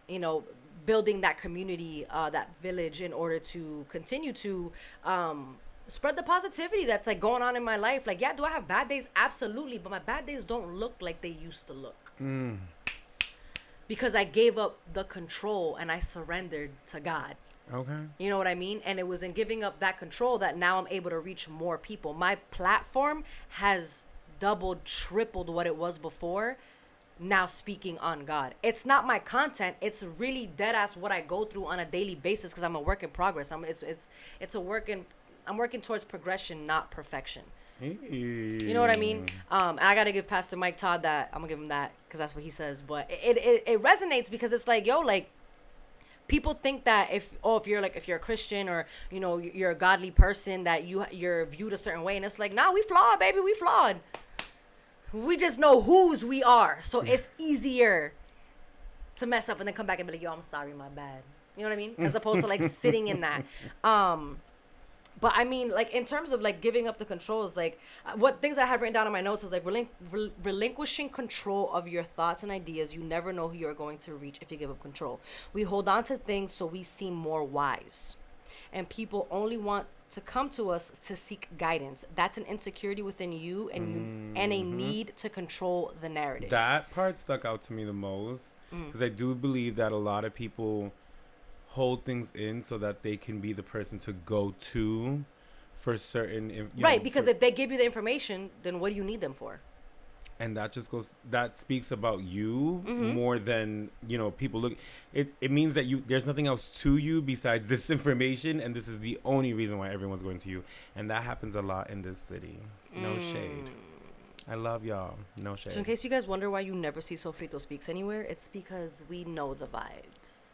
You know, building that community, that village, in order to continue to spread the positivity that's, like, going on in my life. Like, yeah, do I have bad days? Absolutely. But my bad days don't look like they used to look. Because I gave up the control and I surrendered to God. Okay. You know what I mean? And it was in giving up that control that now I'm able to reach more people. My platform has doubled, tripled what it was before, now speaking on God. It's not my content. It's really dead ass what I go through on a daily basis because I'm a work in progress. I'm working towards progression, not perfection. You know what I mean? And I gotta give Pastor Mike Todd that. I'm gonna give him that because that's what he says. But it resonates because it's like, yo, like, people think that if you're a Christian or, you know, you're a godly person, that you're viewed a certain way, and it's like, nah, we flawed, baby, we flawed. We just know whose we are, so it's easier to mess up and then come back and be like, yo, I'm sorry, my bad. You know what I mean? As opposed to, like, sitting in that. But I mean, like, in terms of, like, giving up the controls, like, what things I have written down in my notes is, like, relinquishing control of your thoughts and ideas. You never know who you're going to reach if you give up control. We hold on to things so we seem more wise. And people only want to come to us to seek guidance. That's an insecurity within you and a need to control the narrative. That part stuck out to me the most because I do believe that a lot of people hold things in so that they can be the person to go to for certain because if they give you the information, then what do you need them for? And that speaks about you more than, you know, people look. It means that there's nothing else to you besides this information, and this is the only reason why everyone's going to you. And that happens a lot in this city. No shade. I love y'all. No shade. So in case you guys wonder why you never see Sofrito Speaks anywhere, it's because we know the vibes.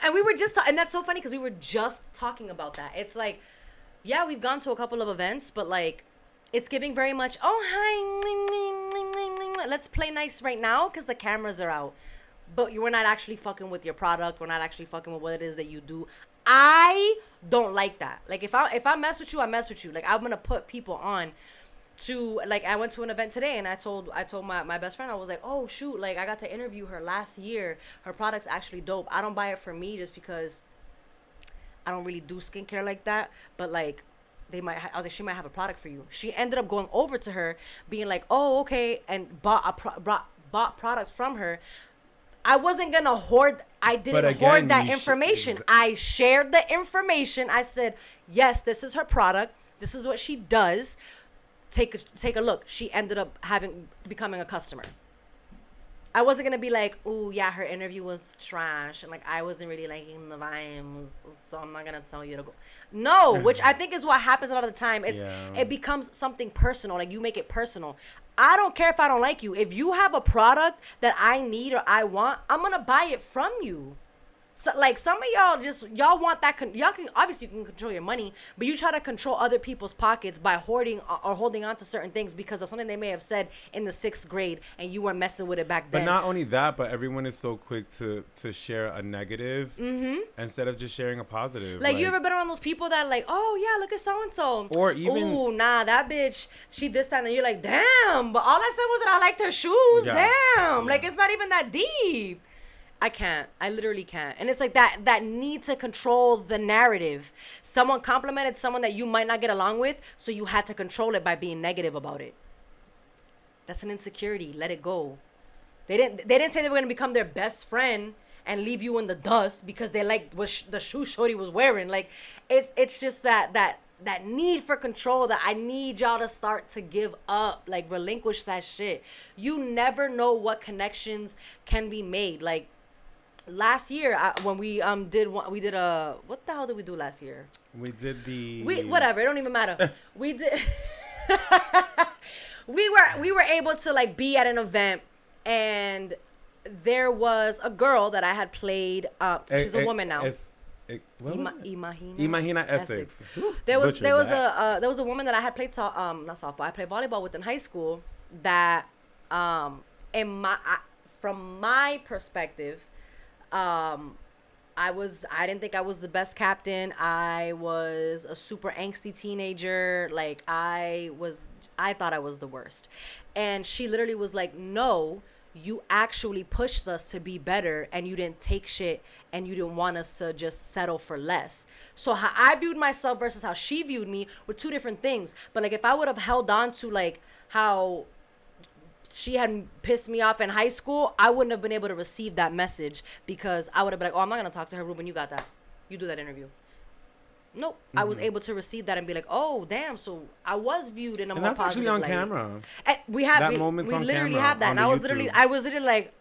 And we were just, and that's so funny because we were just talking about that. It's like, yeah, we've gone to a couple of events, but, like, it's giving very much, oh, hi, let's play nice right now because the cameras are out. But we're not actually fucking with your product. We're not actually fucking with what it is that you do. I don't like that. Like, if I mess with you, I mess with you. Like, I'm going to put people on to, like, I went to an event today and I told my best friend, I was like, oh shoot, like, I got to interview her last year. Her product's actually dope. I don't buy it for me just because I don't really do skincare like that, but, like, I was like, she might have a product for you. She ended up going over to her being like, oh, okay, and bought products from her. I wasn't gonna hoard. I didn't hoard that information. I shared the information. I said, yes, this is her product. This is what she does. Take a look. She ended up becoming a customer. I wasn't gonna be like, oh yeah, her interview was trash and, like, I wasn't really liking the vibes, so I'm not gonna tell you to go. No, which I think is what happens a lot of the time. It becomes something personal. Like, you make it personal. I don't care if I don't like you. If you have a product that I need or I want, I'm gonna buy it from you. So, like, some of y'all want that. Y'all can obviously, you can control your money, but you try to control other people's pockets by hoarding or holding on to certain things because of something they may have said in the 6th grade, and you weren't messing with it back then. But not only that, but everyone is so quick to share a negative instead of just sharing a positive. Like, you ever been around those people that like, oh yeah, look at so and so, or even, oh nah, that bitch, she this that, and you're like, damn, but all I said was that I liked her shoes. Yeah. Damn, Yeah. like it's not even that deep. I can't. I literally can't. And it's like that need to control the narrative. Someone complimented someone that you might not get along with, so you had to control it by being negative about it. That's an insecurity. Let it go. They didn't say they were going to become their best friend and leave you in the dust because they liked what the shoe shorty was wearing. Like, it's just that need for control that I need y'all to start to give up. Like, relinquish that shit. You never know what connections can be made. Like, last year, when we did what the hell did we do last year? We did whatever, it don't even matter. We did we were able to like be at an event, and there was a girl that I had played. She's a woman now. Imagina Essex. There was a woman that I had played not softball. I played volleyball with in high school. That from my perspective, I didn't think I was the best captain. I was a super angsty teenager. Like, I thought I was the worst. And she literally was like, no, you actually pushed us to be better, and you didn't take shit, and you didn't want us to just settle for less. So how I viewed myself versus how she viewed me were two different things. But like, if I would have held on to like how she had pissed me off in high school, I wouldn't have been able to receive that message, because I would have been like, oh, I'm not going to talk to her, Ruben, you got that. You do that interview. Nope. I was able to receive that and be like, oh, damn, so I was viewed in a more positive light. And that's actually on camera. And we literally have that. And I was literally like,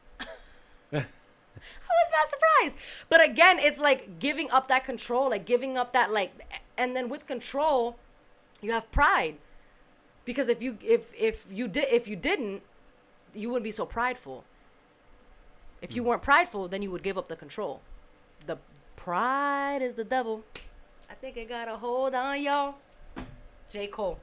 I was not surprised. But again, it's like giving up that control, like giving up that, like, and then with control, you have pride. Because if you didn't, you wouldn't be so prideful. If you weren't prideful, then you would give up the control. The pride is the devil. I think it got a hold on y'all. J. Cole.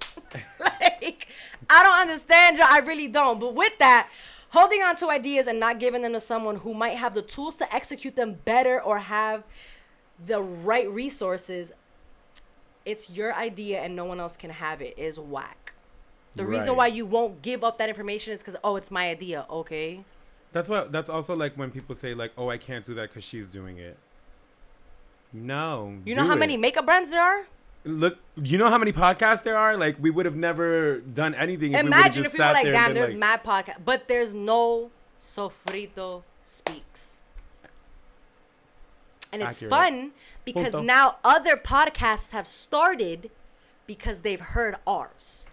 Like, I don't understand y'all. I really don't. But with that, holding on to ideas and not giving them to someone who might have the tools to execute them better or have the right resources, it's your idea and no one else can have it, is whack. The reason why you won't give up that information is because, oh, it's my idea. Okay. That's also like when people say like, oh, I can't do that because she's doing it. No. You know how many makeup brands there are? Look, you know how many podcasts there are? Like, we would have never done anything if Imagine we would have just if we were sat like, there damn, and there's like, mad podcast, but there's no Sofrito Speaks. And it's Accurate. fun because Punto. now other podcasts have started because they've heard ours.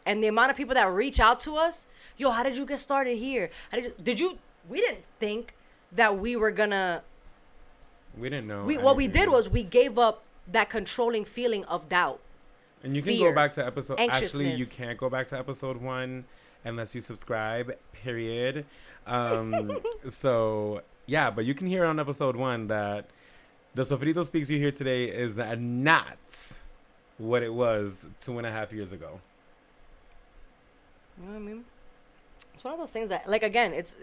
And the amount of people that reach out to us, yo, how did you get started here? We didn't think that we were gonna. we didn't know. What we anything. did was we gave up that controlling feeling of doubt. And you can fear, go back to episode. Actually, you anxiousness. can't go back to episode 1 unless you subscribe. Period. So yeah, but you can hear on episode 1 that the Sofrito Speaks you hear today is not what it was 2.5 years ago. You know what I mean? It's one of those things that, like, again, it's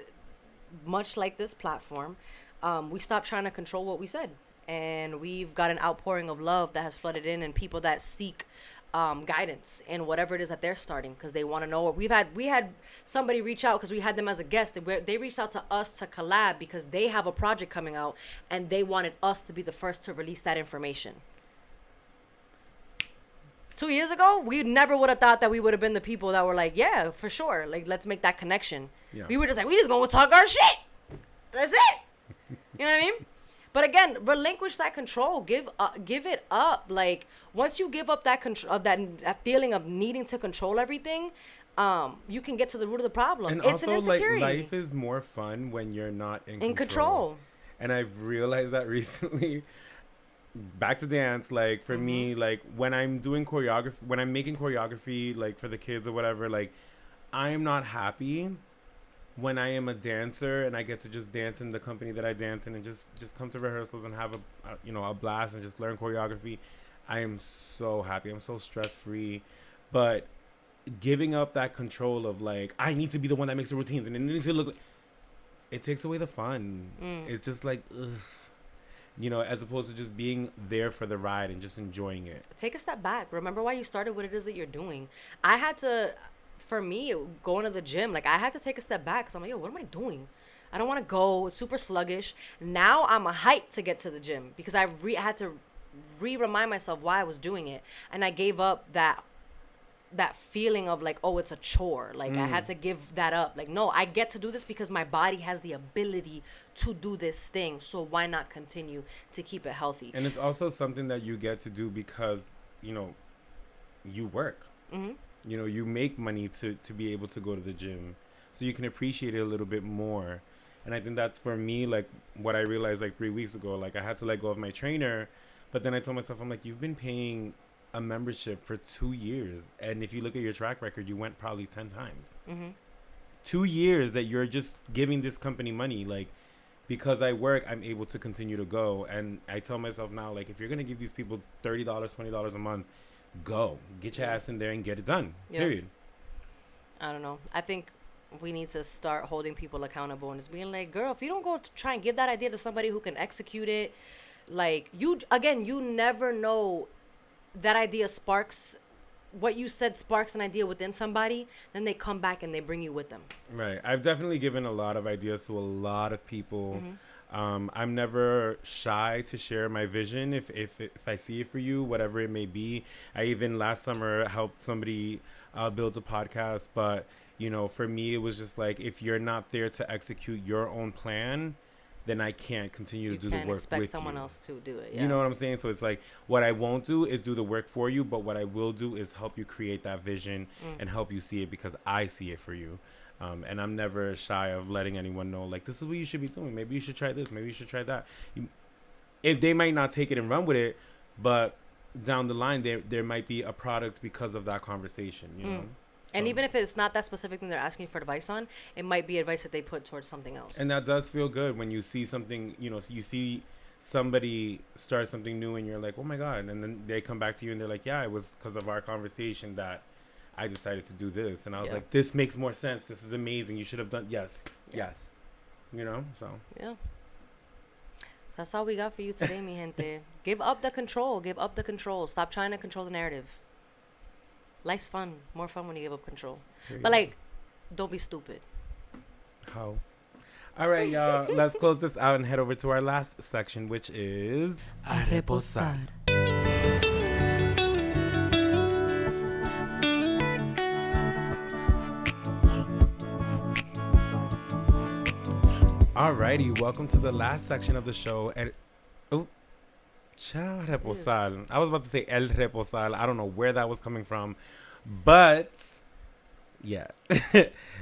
much like this platform. We stopped trying to control what we said. And we've got an outpouring of love that has flooded in, and people that seek guidance in whatever it is that they're starting because they want to know. We had somebody reach out because we had them as a guest. They reached out to us to collab because they have a project coming out, and they wanted us to be the first to release that information. 2 years ago, we never would have thought that we would have been the people that were like, yeah, for sure. Like, let's make that connection. Yeah. We were just like, we just going to talk our shit. That's it. You know what I mean? But again, relinquish that control. Give it up. Like, once you give up that control, of that feeling of needing to control everything, you can get to the root of the problem. And it's also, an insecurity. like, life is more fun when you're not in control. And I've realized that recently. Back to dance, like, for me, like, when I'm doing choreography, when I'm making choreography, like, for the kids or whatever, like, I'm not happy when I am a dancer and I get to just dance in the company that I dance in and just come to rehearsals and have a blast and just learn choreography, I am so happy. I'm so stress free. But giving up that control of like, I need to be the one that makes the routines and it needs to look like, it takes away the fun. It's just like, ugh. As opposed to just being there for the ride and just enjoying it. Take a step back. Remember why you started what it is that you're doing. I had to, for me, going to the gym, like I had to take a step back because I'm like, yo, what am I doing? I don't want to go. It's super sluggish. Now I'm a hype to get to the gym because I had to remind myself why I was doing it. And I gave up that feeling of like, oh, it's a chore. Like I had to give that up. Like, no, I get to do this because my body has the ability to do this thing. So why not continue to keep it healthy? And it's also something that you get to do because, you work. Mm-hmm. You make money to be able to go to the gym. So you can appreciate it a little bit more. And I think that's for me, like what I realized like 3 weeks ago. Like I had to let go of my trainer. But then I told myself, I'm like, you've been paying a membership for 2 years, and if you look at your track record, you went probably 10 times. 2 years that you're just giving this company money. Like, because I work, I'm able to continue to go. And I tell myself now, like, if you're gonna give these people $30, $20 a month, go get your ass in there and get it done. Period. I don't know. I think we need to start holding people accountable and just being like, girl, if you don't go to try and give that idea to somebody who can execute it, like you never know. That idea sparks what you said sparks an idea within somebody, then they come back and they bring you with them. Right. I've definitely given a lot of ideas to a lot of people. I'm never shy to share my vision if I see it for you, whatever it may be. I even last summer helped somebody build a podcast, but for me it was just like, if you're not there to execute your own plan, then I can't continue to do the work with you. You can't expect someone else to do it. Yeah. You know what I'm saying? So it's like, what I won't do is do the work for you, but what I will do is help you create that vision and help you see it because I see it for you. And I'm never shy of letting anyone know, like, this is what you should be doing. Maybe you should try this. Maybe you should try that. If they might not take it and run with it, but down the line, there might be a product because of that conversation, you know? And even if it's not that specific thing they're asking for advice on, it might be advice that they put towards something else. And that does feel good when you see something, so you see somebody start something new and you're like, oh my God. And then they come back to you and they're like, yeah, it was because of our conversation that I decided to do this. And I was like, this makes more sense. This is amazing. You should have done. Yes. So. Yeah. So that's all we got for you today, mi gente. Give up the control. Stop trying to control the narrative. Life's fun. More fun when you give up control. But, like, don't be stupid. How? All right, y'all. Let's close this out and head over to our last section, which is... A Reposar. Alrighty, welcome to the last section of the show. And Ciao, Reposar. I was about to say El Reposar. I don't know where that was coming from. But, yeah.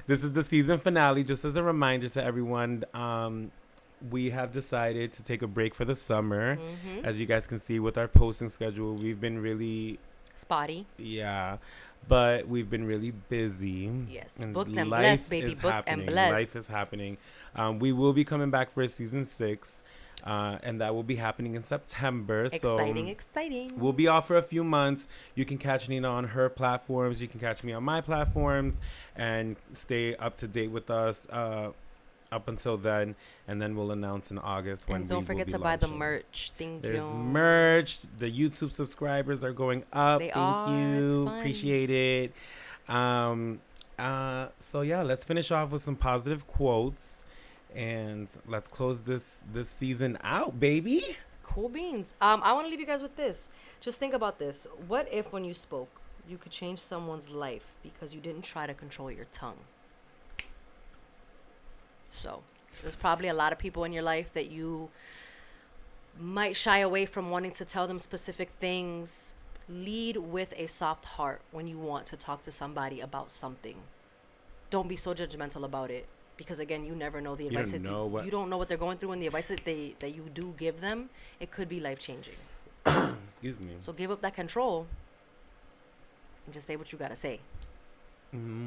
This is the season finale. Just as a reminder to everyone, we have decided to take a break for the summer. As you guys can see with our posting schedule, we've been really... spotty. Yeah. But we've been really busy. Yes. Booked and blessed, baby. Booked and blessed. Life is happening. We will be coming back for season 6. And that will be happening in September. Exciting. We'll be off for a few months. You can catch Nina on her platforms. You can catch me on my platforms and stay up to date with us up until then. And then we'll announce in August when we will be launching. And don't forget to buy the merch. There's merch. The YouTube subscribers are going up. Thank you. Appreciate it. So yeah, let's finish off with some positive quotes. And let's close this season out, baby. Cool beans. I want to leave you guys with this. Just think about this. What if when you spoke, you could change someone's life because you didn't try to control your tongue? So there's probably a lot of people in your life that you might shy away from wanting to tell them specific things. Lead with a soft heart when you want to talk to somebody about something. Don't be so judgmental about it. Because again, you never know the advice. You don't know what they're going through, and the advice that you do give them, it could be life changing. Excuse me. So give up that control and just say what you gotta say.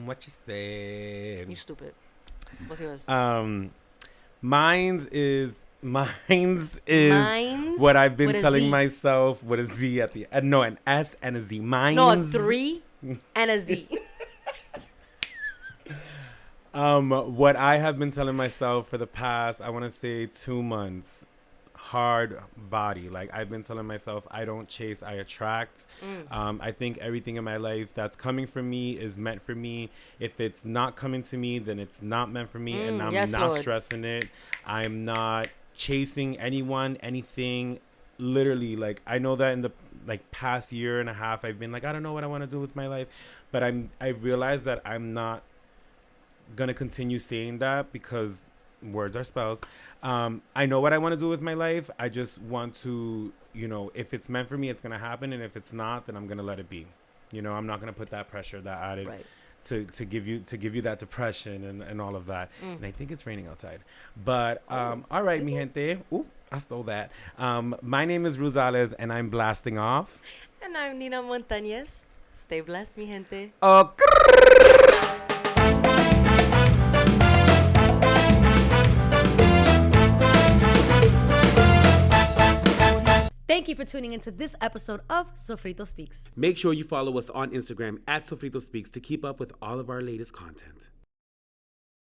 What you say? You stupid. What's yours? Mine's is Mine's what I've been with a telling Z. myself with a Z at the end. No, an S and a Z. Mine's No, a 3 and a Z. What I have been telling myself for the past, I want to say 2 months, hard body. Like I've been telling myself, I don't chase, I attract. I think everything in my life that's coming for me is meant for me. If it's not coming to me, then it's not meant for me, and I'm yes, not Lord. stressing it. I'm not chasing anyone, anything. Literally, like I know that in the like past year and a half, I've been like, I don't know what I want to do with my life, but I've realized that I'm not gonna continue saying that because words are spells. I know what I want to do with my life. I just want to, if it's meant for me, it's gonna happen, and if it's not, then I'm gonna let it be. I'm not gonna put that pressure, that added Right. to give you that depression and all of that. And I think it's raining outside. But all right, mi gente. Ooh, I stole that. My name is Rosales, and I'm blasting off. And I'm Nina Montañez. Stay blessed, mi gente. Thank you for tuning into this episode of Sofrito Speaks. Make sure you follow us on Instagram at Sofrito Speaks to keep up with all of our latest content.